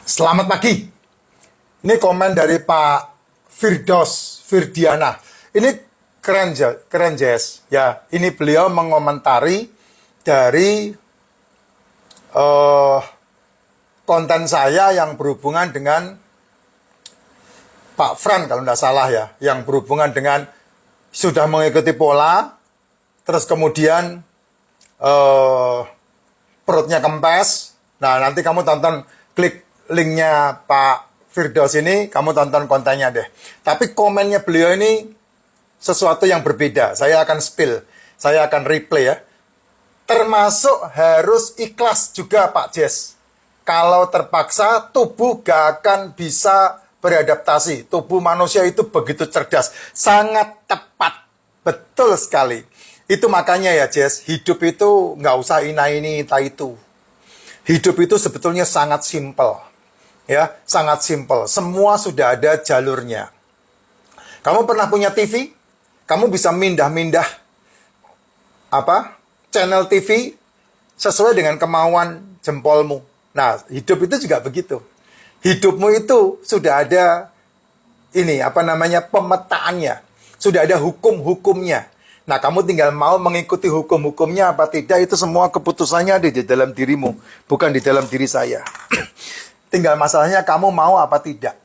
Selamat pagi. Ini komen dari Pak Firdiana. Ini keren Jess. Ya, ini beliau mengomentari dari konten saya yang berhubungan dengan Pak Fran kalau tidak salah ya, yang berhubungan dengan sudah mengikuti pola, terus kemudian perutnya kempes. Nah, nanti kamu tonton, klik linknya Pak Firdaus ini, kamu tonton kontennya deh. Tapi komennya beliau ini sesuatu yang berbeda. Saya akan spill, saya akan replay ya. Termasuk harus ikhlas juga Pak Jess. Kalau terpaksa, tubuh gak akan bisa beradaptasi. Tubuh manusia itu begitu cerdas. Sangat tepat. Betul sekali. Itu makanya ya Jess, hidup itu nggak usah ini, itu. Hidup itu sebetulnya sangat simpel. Ya, sangat simpel. Semua sudah ada jalurnya. Kamu pernah punya TV? Kamu bisa mindah-mindah channel TV sesuai dengan kemauan jempolmu. Nah, hidup itu juga begitu. Hidupmu itu sudah ada pemetaannya. Sudah ada hukum-hukumnya. Nah, kamu tinggal mau mengikuti hukum-hukumnya apa tidak, itu semua keputusannya ada di dalam dirimu, bukan di dalam diri saya. Tinggal masalahnya kamu mau apa tidak.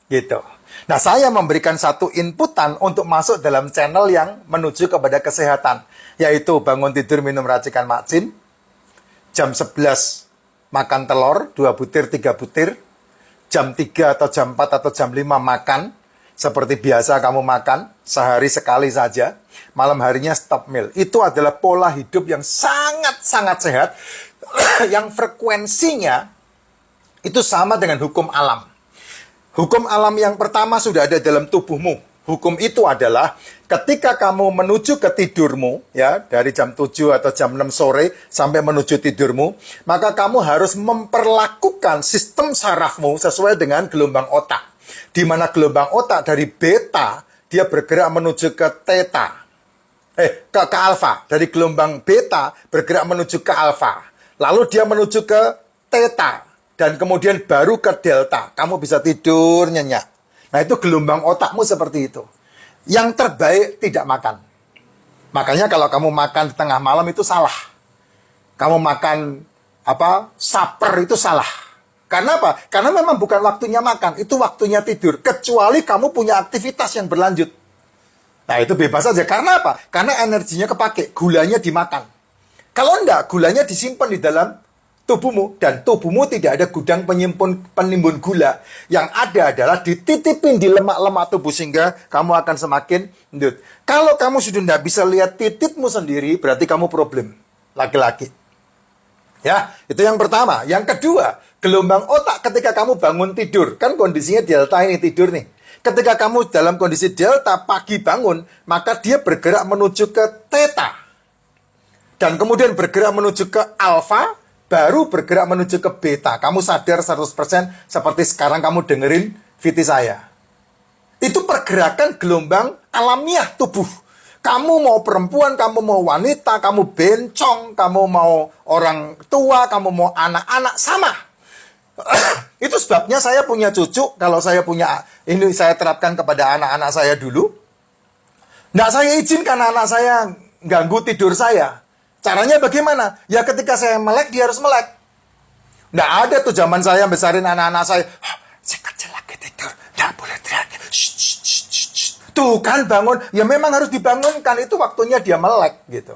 Gitu. Nah, saya memberikan satu inputan untuk masuk dalam channel yang menuju kepada kesehatan. Yaitu bangun tidur minum racikan makcin. Jam 11 makan telur, 2 butir, 3 butir. Jam 3 atau jam 4 atau jam 5 makan. Seperti biasa kamu makan, sehari sekali saja. Malam harinya stop meal. Itu adalah pola hidup yang sangat-sangat sehat. Yang frekuensinya itu sama dengan hukum alam. Hukum alam yang pertama sudah ada dalam tubuhmu. Hukum itu adalah ketika kamu menuju ke tidurmu, ya, dari jam 7 atau jam 6 sore sampai menuju tidurmu, maka kamu harus memperlakukan sistem sarafmu sesuai dengan gelombang otak. Di mana gelombang otak dari beta, dia bergerak menuju ke theta. Ke alfa. Dari gelombang beta bergerak menuju ke alfa. Lalu dia menuju ke theta. Dan kemudian baru ke delta. Kamu bisa tidur nyenyak. Nah, itu gelombang otakmu seperti itu. Yang terbaik tidak makan. Makanya kalau kamu makan di tengah malam itu salah. Kamu makan saper itu salah. Karena apa? Karena memang bukan waktunya makan, itu waktunya tidur. Kecuali kamu punya aktivitas yang berlanjut. Nah, itu bebas saja. Karena apa? Karena energinya kepake, gulanya dimakan. Kalau enggak, gulanya disimpan di dalam tubuhmu. Dan tubuhmu tidak ada gudang penimbun gula. Yang ada adalah dititipin di lemak-lemak tubuh sehingga kamu akan semakin endut. Kalau kamu sudah tidak bisa lihat titikmu sendiri, berarti kamu problem. Laki-laki. Ya, itu yang pertama. Yang kedua, gelombang otak ketika kamu bangun tidur. Kan kondisinya delta ini, tidur nih. Ketika kamu dalam kondisi delta, pagi bangun, maka dia bergerak menuju ke theta. Dan kemudian bergerak menuju ke alfa, baru bergerak menuju ke beta. Kamu sadar 100% seperti sekarang kamu dengerin VT saya. Itu pergerakan gelombang alamiah tubuh. Kamu mau perempuan, kamu mau wanita, kamu bencong, kamu mau orang tua, kamu mau anak-anak, sama. Itu sebabnya saya punya cucu. Kalau saya punya, ini saya terapkan kepada anak-anak saya dulu. Nggak saya izinkan anak saya ganggu tidur saya. Caranya bagaimana? Ya ketika saya melek, dia harus melek. Nggak ada tuh zaman saya besarin anak-anak saya. Si kecil lagi tidur, nggak boleh teriak. Tuh kan bangun, ya memang harus dibangunkan, itu waktunya dia melek gitu.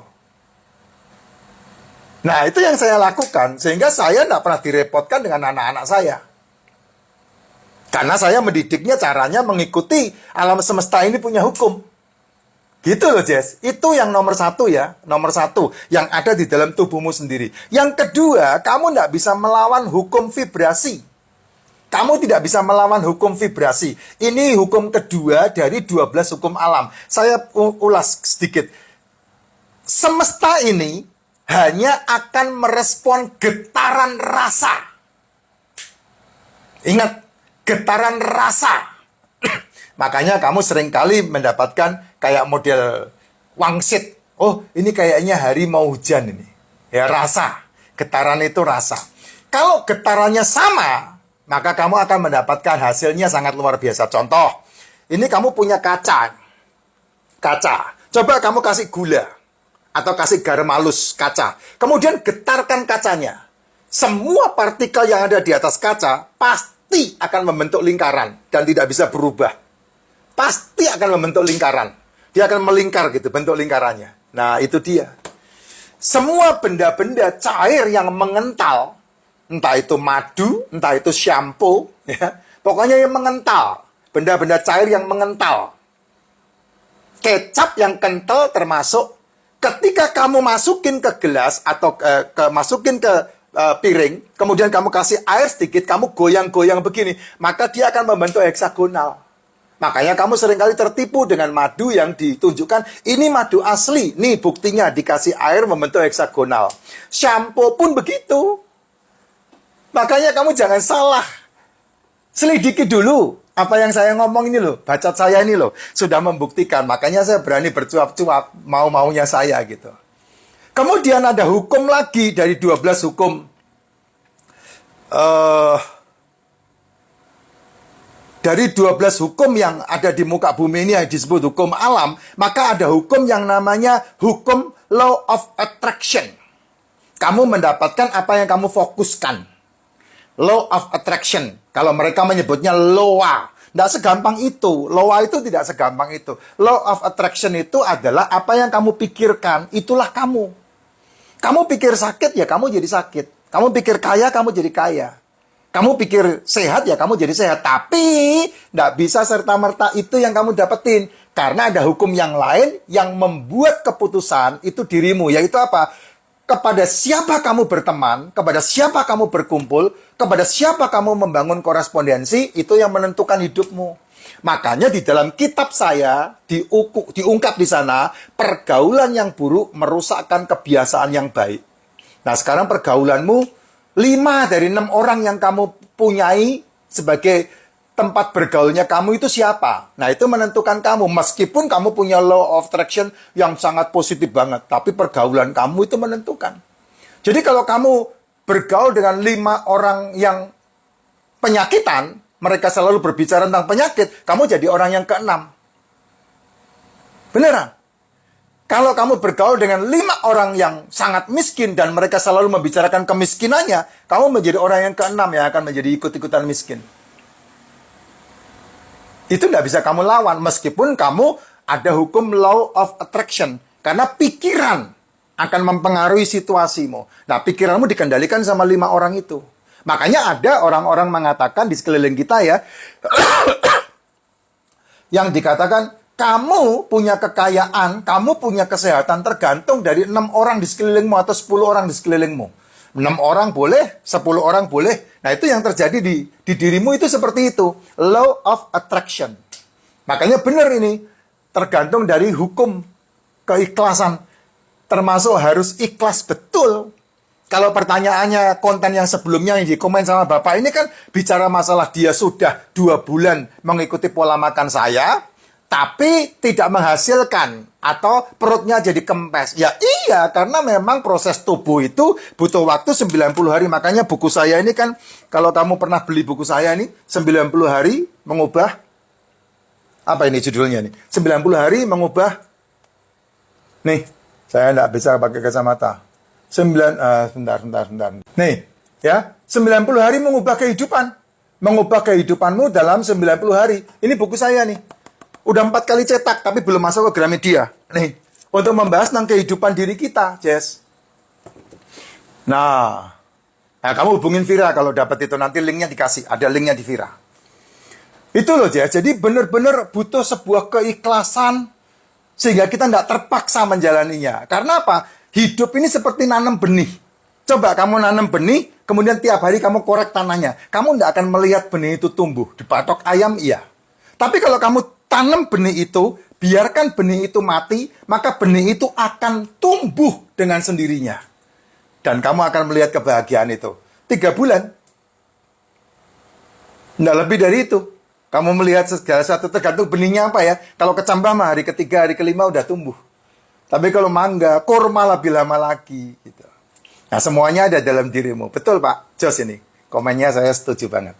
Nah, itu yang saya lakukan, sehingga saya tidak pernah direpotkan dengan anak-anak saya. Karena saya mendidiknya caranya mengikuti alam semesta ini punya hukum. Gitu loh Jess, itu yang nomor satu ya, nomor satu, yang ada di dalam tubuhmu sendiri. Yang kedua, kamu tidak bisa melawan hukum vibrasi. Kamu tidak bisa melawan hukum vibrasi. Ini hukum kedua dari 12 hukum alam. Saya ulas sedikit. Semesta ini hanya akan merespon getaran rasa. Ingat, getaran rasa. Makanya kamu seringkali mendapatkan kayak model wangsit. Oh, ini kayaknya hari mau hujan ini. Ya, rasa. Getaran itu rasa. Kalau getarannya sama, maka kamu akan mendapatkan hasilnya sangat luar biasa. Contoh, ini kamu punya kaca. Coba kamu kasih gula atau kasih garam halus kaca. Kemudian getarkan kacanya. Semua partikel yang ada di atas kaca pasti akan membentuk lingkaran dan tidak bisa berubah. Pasti akan membentuk lingkaran. Dia akan melingkar gitu, bentuk lingkarannya. Nah, itu dia. Semua benda-benda cair yang mengental, entah itu madu, entah itu shampoo, ya, pokoknya yang mengental. Benda-benda cair yang mengental. Kecap yang kental termasuk ketika kamu masukin ke gelas atau masukin ke piring, kemudian kamu kasih air sedikit, kamu goyang-goyang begini, maka dia akan membentuk heksagonal. Makanya kamu seringkali tertipu dengan madu yang ditunjukkan, ini madu asli, nih buktinya dikasih air membentuk heksagonal. Shampoo pun begitu. Makanya kamu jangan salah. Selidiki dulu apa yang saya ngomong ini loh, bacot saya ini loh, sudah membuktikan. Makanya saya berani bercuap-cuap mau-maunya saya gitu. Kemudian ada hukum lagi dari 12 hukum. Dari 12 hukum yang ada di muka bumi ini yang disebut hukum alam, maka ada hukum yang namanya hukum law of attraction. Kamu mendapatkan apa yang kamu fokuskan. Law of attraction. Kalau mereka menyebutnya loa. Tidak segampang itu. Loa itu tidak segampang itu. Law of attraction itu adalah apa yang kamu pikirkan, itulah kamu. Kamu pikir sakit, ya kamu jadi sakit. Kamu pikir kaya, kamu jadi kaya. Kamu pikir sehat, ya kamu jadi sehat. Tapi, tidak bisa serta-merta itu yang kamu dapetin. Karena ada hukum yang lain yang membuat keputusan itu dirimu. Yaitu apa? Kepada siapa kamu berteman, kepada siapa kamu berkumpul, kepada siapa kamu membangun korespondensi, itu yang menentukan hidupmu. Makanya di dalam kitab saya, diungkap di sana, pergaulan yang buruk merusakkan kebiasaan yang baik. Nah, sekarang pergaulanmu, 5 dari 6 orang yang kamu punyai sebagai tempat bergaulnya kamu itu siapa? Nah, itu menentukan kamu. Meskipun kamu punya law of attraction yang sangat positif banget, tapi pergaulan kamu itu menentukan. Jadi kalau kamu bergaul dengan 5 orang yang penyakitan, mereka selalu berbicara tentang penyakit, kamu jadi orang yang ke-6. Beneran? Kalau kamu bergaul dengan 5 orang yang sangat miskin dan mereka selalu membicarakan kemiskinannya, kamu menjadi orang yang ke-6 yang akan menjadi ikut-ikutan miskin. Itu tidak bisa kamu lawan, meskipun kamu ada hukum law of attraction. Karena pikiran akan mempengaruhi situasimu. Nah, pikiranmu dikendalikan sama 5 orang itu. Makanya ada orang-orang mengatakan di sekeliling kita ya, yang dikatakan, kamu punya kekayaan, kamu punya kesehatan tergantung dari 6 orang di sekelilingmu atau 10 orang di sekelilingmu. 6 orang boleh, 10 orang boleh. Nah, itu yang terjadi di dirimu itu seperti itu. Law of attraction. Makanya benar ini. Tergantung dari hukum keikhlasan. Termasuk harus ikhlas betul. Kalau pertanyaannya konten yang sebelumnya yang dikomen sama Bapak ini kan bicara masalah dia sudah 2 bulan mengikuti pola makan saya, tapi tidak menghasilkan atau perutnya jadi kempes. Ya iya, karena memang proses tubuh itu butuh waktu 90 hari. Makanya buku saya ini kan, kalau kamu pernah beli buku saya ini, 90 hari mengubah, apa ini judulnya nih? 90 hari mengubah, nih, saya tidak bisa pakai kacamata. Sebentar. Nih, ya, 90 hari mengubah kehidupan. Mengubah kehidupanmu dalam 90 hari. Ini buku saya nih. Udah 4 kali cetak, tapi belum masuk ke Gramedia. Nih, untuk membahas tentang kehidupan diri kita, Jess. Nah, kamu hubungin Vira kalau dapat itu. Nanti linknya dikasih. Ada linknya di Vira. Itu loh, Jess. Jadi benar-benar butuh sebuah keikhlasan sehingga kita tidak terpaksa menjalaninya. Karena apa? Hidup ini seperti nanam benih. Coba kamu nanam benih, kemudian tiap hari kamu korek tanahnya. Kamu tidak akan melihat benih itu tumbuh. Dipatok ayam, iya. Tapi kalau kamu tanam benih itu, biarkan benih itu mati, maka benih itu akan tumbuh dengan sendirinya. Dan kamu akan melihat kebahagiaan itu. 3 bulan. Tidak lebih dari itu. Kamu melihat segala sesuatu tergantung benihnya apa ya. Kalau kecambah mah hari ketiga, hari kelima udah tumbuh. Tapi kalau mangga, kurma lebih lama lagi. Gitu. Nah, semuanya ada dalam dirimu. Betul Pak Jos ini. Komennya saya setuju banget.